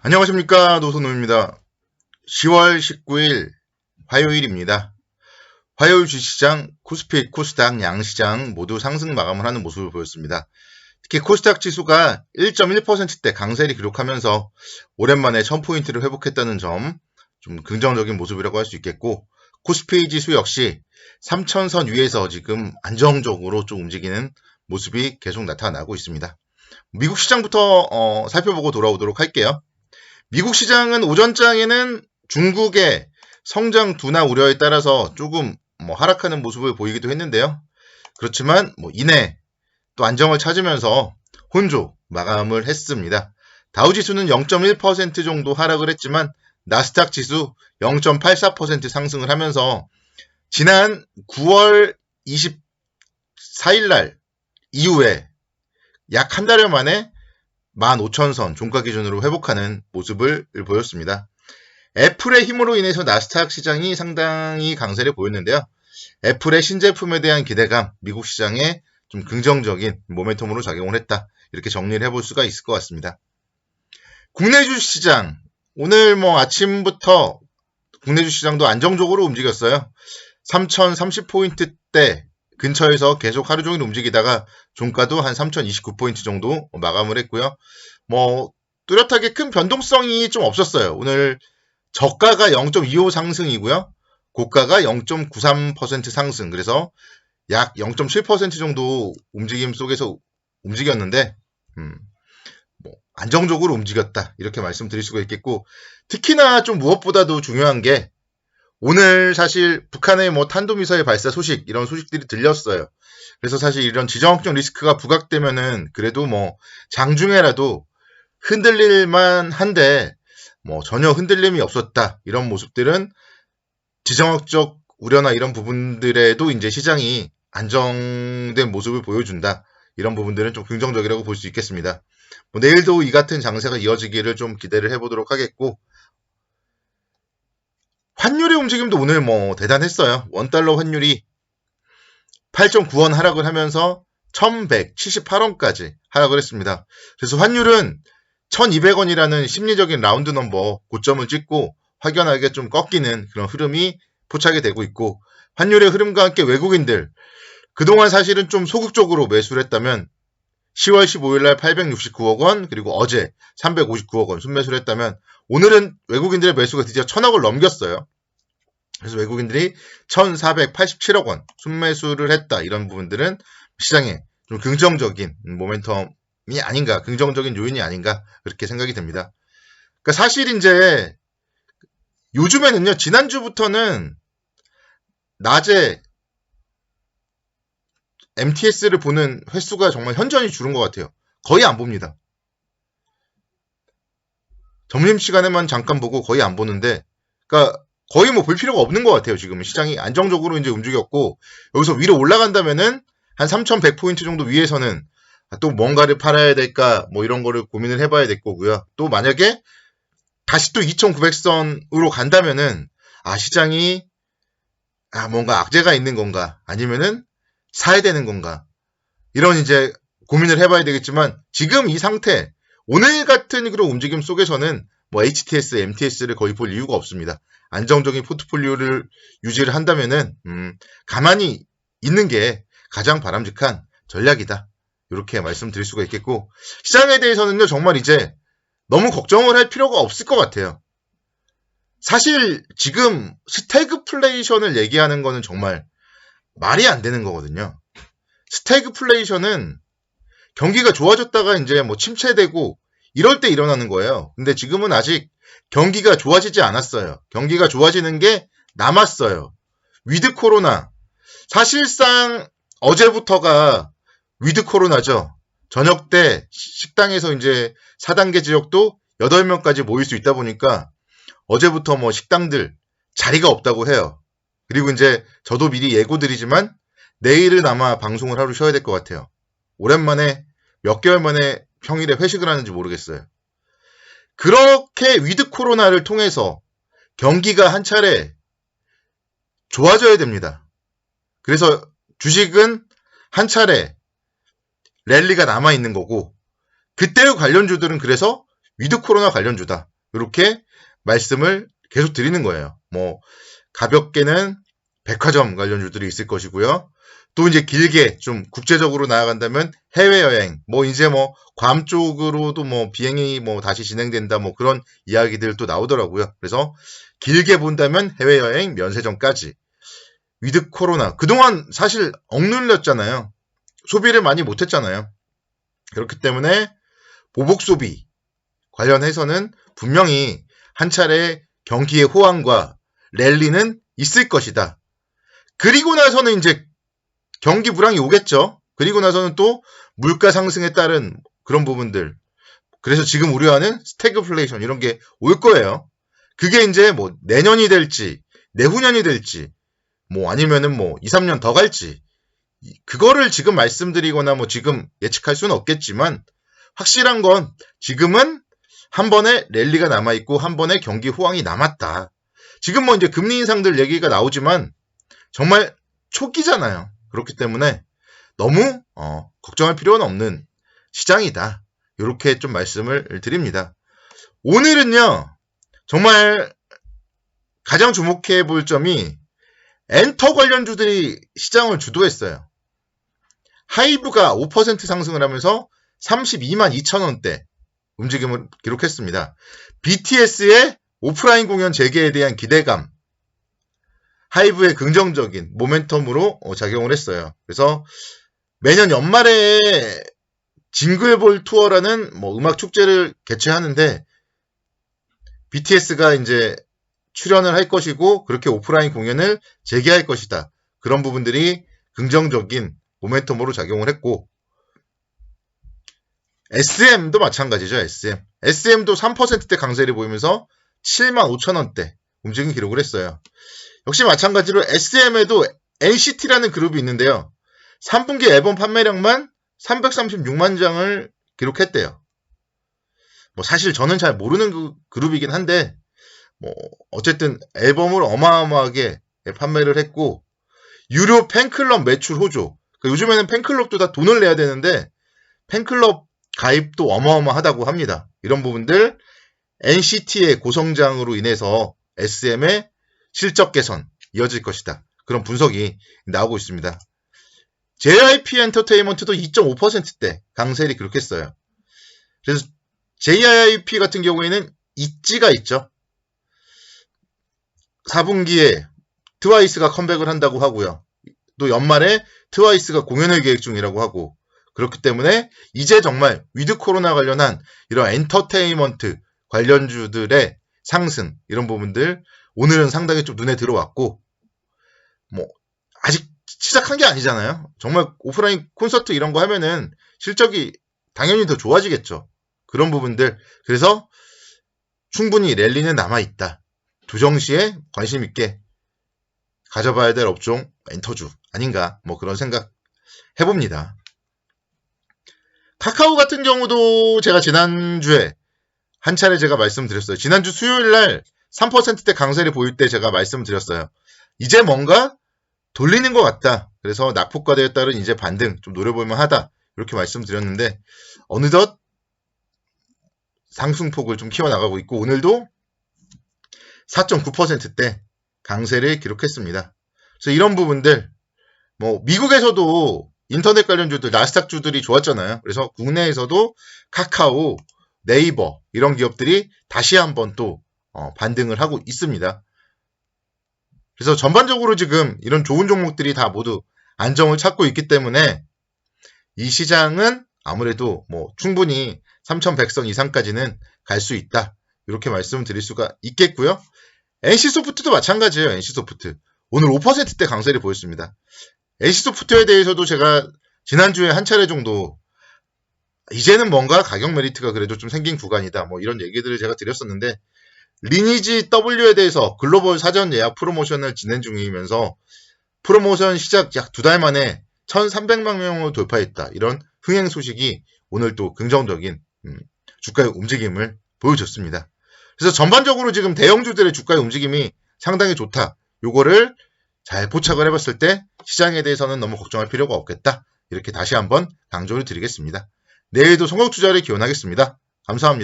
안녕하십니까, 노선호입니다. 10월 19일 화요일입니다. 화요일 주시장 코스피, 코스닥, 양시장 모두 상승 마감을 하는 모습을 보였습니다. 특히 코스닥 지수가 1.1%대 강세를 기록하면서 오랜만에 1000포인트를 회복했다는 점 좀 긍정적인 모습이라고 할 수 있겠고, 코스피 지수 역시 3000선 위에서 지금 안정적으로 좀 움직이는 모습이 계속 나타나고 있습니다. 미국 시장부터 살펴보고 돌아오도록 할게요. 미국 시장은 오전장에는 중국의 성장 둔화 우려에 따라서 조금 하락하는 모습을 보이기도 했는데요. 그렇지만 이내 또 안정을 찾으면서 혼조 마감을 했습니다. 다우지수는 0.1% 정도 하락을 했지만 나스닥 지수 0.84% 상승을 하면서 지난 9월 24일 날 이후에 약 한 달여 만에 15,000선 종가 기준으로 회복하는 모습을 보였습니다. 애플의 힘으로 인해서 나스닥 시장이 상당히 강세를 보였는데요. 애플의 신제품에 대한 기대감, 미국 시장에 좀 긍정적인 모멘텀으로 작용을 했다. 이렇게 정리를 해볼 수가 있을 것 같습니다. 국내 주식시장, 오늘 아침부터 국내 주식시장도 안정적으로 움직였어요. 3030포인트대 근처에서 계속 하루 종일 움직이다가 종가도 한 3029포인트 정도 마감을 했고요. 뚜렷하게 큰 변동성이 좀 없었어요. 오늘 저가가 0.25 상승이고요. 고가가 0.93% 상승. 그래서 약 0.7% 정도 움직임 속에서 움직였는데 안정적으로 움직였다. 이렇게 말씀드릴 수가 있겠고, 특히나 좀 무엇보다도 중요한 게 오늘 사실 북한의 탄도미사일 발사 소식, 이런 소식들이 들렸어요. 그래서 사실 이런 지정학적 리스크가 부각되면은 그래도 장중에라도 흔들릴만 한데 전혀 흔들림이 없었다. 이런 모습들은 지정학적 우려나 이런 부분들에도 이제 시장이 안정된 모습을 보여준다. 이런 부분들은 좀 긍정적이라고 볼 수 있겠습니다. 내일도 이 같은 장세가 이어지기를 좀 기대를 해보도록 하겠고, 환율의 움직임도 오늘 대단했어요. 원달러 환율이 8.9원 하락을 하면서 1178원까지 하락을 했습니다. 그래서 환율은 1200원이라는 심리적인 라운드 넘버 고점을 찍고 확연하게 좀 꺾이는 그런 흐름이 포착이 되고 있고, 환율의 흐름과 함께 외국인들 그동안 사실은 좀 소극적으로 매수를 했다면 10월 15일 날 869억 원, 그리고 어제 359억 원 순매수를 했다면 오늘은 외국인들의 매수가 드디어 1000억을 넘겼어요. 그래서 외국인들이 1487억 원 순매수를 했다. 이런 부분들은 시장에 좀 긍정적인 모멘텀이 아닌가, 긍정적인 요인이 아닌가, 그렇게 생각이 됩니다. 그러니까 사실 이제 요즘에는요, 지난주부터는 낮에 MTS를 보는 횟수가 정말 현저히 줄은 것 같아요. 거의 안 봅니다. 점심시간에만 잠깐 보고 거의 안 보는데, 그러니까 거의 볼 필요가 없는 것 같아요. 지금은 시장이 안정적으로 이제 움직였고, 여기서 위로 올라간다면은 한 3,100포인트 정도 위에서는 또 뭔가를 팔아야 될까, 이런 거를 고민을 해봐야 될 거고요. 또 만약에 다시 또 2,900선으로 간다면은, 시장이 뭔가 악재가 있는 건가, 아니면은 사야 되는 건가, 이런 이제 고민을 해봐야 되겠지만, 지금 이 상태, 오늘 같은 그런 움직임 속에서는 HTS, MTS를 거의 볼 이유가 없습니다. 안정적인 포트폴리오를 유지를 한다면은 가만히 있는 게 가장 바람직한 전략이다. 이렇게 말씀드릴 수가 있겠고, 시장에 대해서는요, 정말 이제 너무 걱정을 할 필요가 없을 것 같아요. 사실 지금 스태그플레이션을 얘기하는 거는 정말 말이 안 되는 거거든요. 스태그플레이션은 경기가 좋아졌다가 이제 침체되고 이럴 때 일어나는 거예요. 근데 지금은 아직 경기가 좋아지지 않았어요. 경기가 좋아지는 게 남았어요. 위드 코로나. 사실상 어제부터가 위드 코로나죠. 저녁 때 식당에서 이제 4단계 지역도 8명까지 모일 수 있다 보니까 어제부터 식당들 자리가 없다고 해요. 그리고 이제 저도 미리 예고드리지만 내일은 아마 방송을 하루 쉬어야 될 것 같아요. 오랜만에 몇 개월 만에 평일에 회식을 하는지 모르겠어요. 그렇게 위드 코로나를 통해서 경기가 한 차례 좋아져야 됩니다. 그래서 주식은 한 차례 랠리가 남아있는 거고, 그때의 관련주들은 그래서 위드 코로나 관련주다. 이렇게 말씀을 계속 드리는 거예요. 뭐 가볍게는 백화점 관련주들이 있을 것이고요. 또 이제 길게 좀 국제적으로 나아간다면 해외여행, 뭐 이제 뭐 괌 쪽으로도 뭐 비행이 뭐 다시 진행된다 뭐 그런 이야기들도 나오더라고요. 그래서 길게 본다면 해외여행, 면세점까지. 위드 코로나. 그동안 사실 억눌렸잖아요. 소비를 많이 못했잖아요. 그렇기 때문에 보복 소비 관련해서는 분명히 한 차례 경기의 호황과 랠리는 있을 것이다. 그리고 나서는 이제 경기 불황이 오겠죠. 그리고 나서는 또 물가 상승에 따른 그런 부분들. 그래서 지금 우려하는 스태그플레이션 이런 게 올 거예요. 그게 이제 뭐 내년이 될지 내후년이 될지 뭐 아니면은 뭐 2, 3년 더 갈지 그거를 지금 말씀드리거나 뭐 지금 예측할 수는 없겠지만 확실한 건 지금은 한 번의 랠리가 남아있고 한 번의 경기 호황이 남았다. 지금 뭐 이제 금리 인상들 얘기가 나오지만 정말 초기잖아요. 그렇기 때문에 너무 걱정할 필요는 없는 시장이다. 이렇게 좀 말씀을 드립니다. 오늘은요. 정말 가장 주목해 볼 점이 엔터 관련주들이 시장을 주도했어요. 하이브가 5% 상승을 하면서 32만 2천 원대 움직임을 기록했습니다. BTS의 오프라인 공연 재개에 대한 기대감, 하이브의 긍정적인 모멘텀으로 작용을 했어요. 그래서 매년 연말에 징글볼 투어라는 뭐 음악 축제를 개최하는데 BTS가 이제 출연을 할 것이고 그렇게 오프라인 공연을 재개할 것이다. 그런 부분들이 긍정적인 모멘텀으로 작용을 했고 SM도 마찬가지죠. SM도 3%대 강세를 보이면서 7만 5천 원대 움직임 기록을 했어요. 역시 마찬가지로 SM에도 NCT라는 그룹이 있는데요. 3분기 앨범 판매량만 336만 장을 기록했대요. 뭐 사실 저는 잘 모르는 그룹이긴 한데 뭐 어쨌든 앨범을 어마어마하게 판매를 했고 유료 팬클럽 매출 호조. 그러니까 요즘에는 팬클럽도 다 돈을 내야 되는데 팬클럽 가입도 어마어마하다고 합니다. 이런 부분들 NCT의 고성장으로 인해서 SM의 실적 개선 이어질 것이다. 그런 분석이 나오고 있습니다. JYP 엔터테인먼트도 2.5%대 강세를 기록했어요. 그래서 JYP 같은 경우에는 있지가 있죠. 4분기에 트와이스가 컴백을 한다고 하고요. 또 연말에 트와이스가 공연을 계획 중이라고 하고 그렇기 때문에 이제 정말 위드 코로나 관련한 이런 엔터테인먼트 관련주들의 상승 이런 부분들 오늘은 상당히 좀 눈에 들어왔고 뭐 아직 시작한 게 아니잖아요. 정말 오프라인 콘서트 이런 거 하면은 실적이 당연히 더 좋아지겠죠. 그런 부분들 그래서 충분히 랠리는 남아있다. 두정시에 관심 있게 가져봐야 될 업종 엔터주 아닌가 뭐 그런 생각 해봅니다. 카카오 같은 경우도 제가 지난주에 한 차례 제가 말씀드렸어요. 지난주 수요일날 3%대 강세를 보일 때 제가 말씀드렸어요. 이제 뭔가 돌리는 것 같다. 그래서 낙폭과대에 따른 이제 반등 좀 노려볼만 하다. 이렇게 말씀드렸는데 어느덧 상승폭을 좀 키워나가고 있고 오늘도 4.9%대 강세를 기록했습니다. 그래서 이런 부분들 뭐 미국에서도 인터넷 관련주들 나스닥주들이 좋았잖아요. 그래서 국내에서도 카카오, 네이버 이런 기업들이 다시 한번 또 반등을 하고 있습니다. 그래서 전반적으로 지금 이런 좋은 종목들이 다 모두 안정을 찾고 있기 때문에 이 시장은 아무래도 뭐 충분히 3,100선 이상까지는 갈 수 있다. 이렇게 말씀드릴 수가 있겠고요. NC소프트도 마찬가지예요. NC소프트. 오늘 5%대 강세를 보였습니다. NC소프트에 대해서도 제가 지난주에 한 차례 정도 이제는 뭔가 가격 메리트가 그래도 좀 생긴 구간이다. 뭐 이런 얘기들을 제가 드렸었는데 리니지 W에 대해서 글로벌 사전 예약 프로모션을 진행 중이면서 프로모션 시작 약 2달 만에 1,300만 명을 돌파했다. 이런 흥행 소식이 오늘 또 긍정적인 주가의 움직임을 보여줬습니다. 그래서 전반적으로 지금 대형주들의 주가의 움직임이 상당히 좋다. 요거를 잘 포착을 해봤을 때 시장에 대해서는 너무 걱정할 필요가 없겠다. 이렇게 다시 한번 강조를 드리겠습니다. 내일도 성공 투자를 기원하겠습니다. 감사합니다.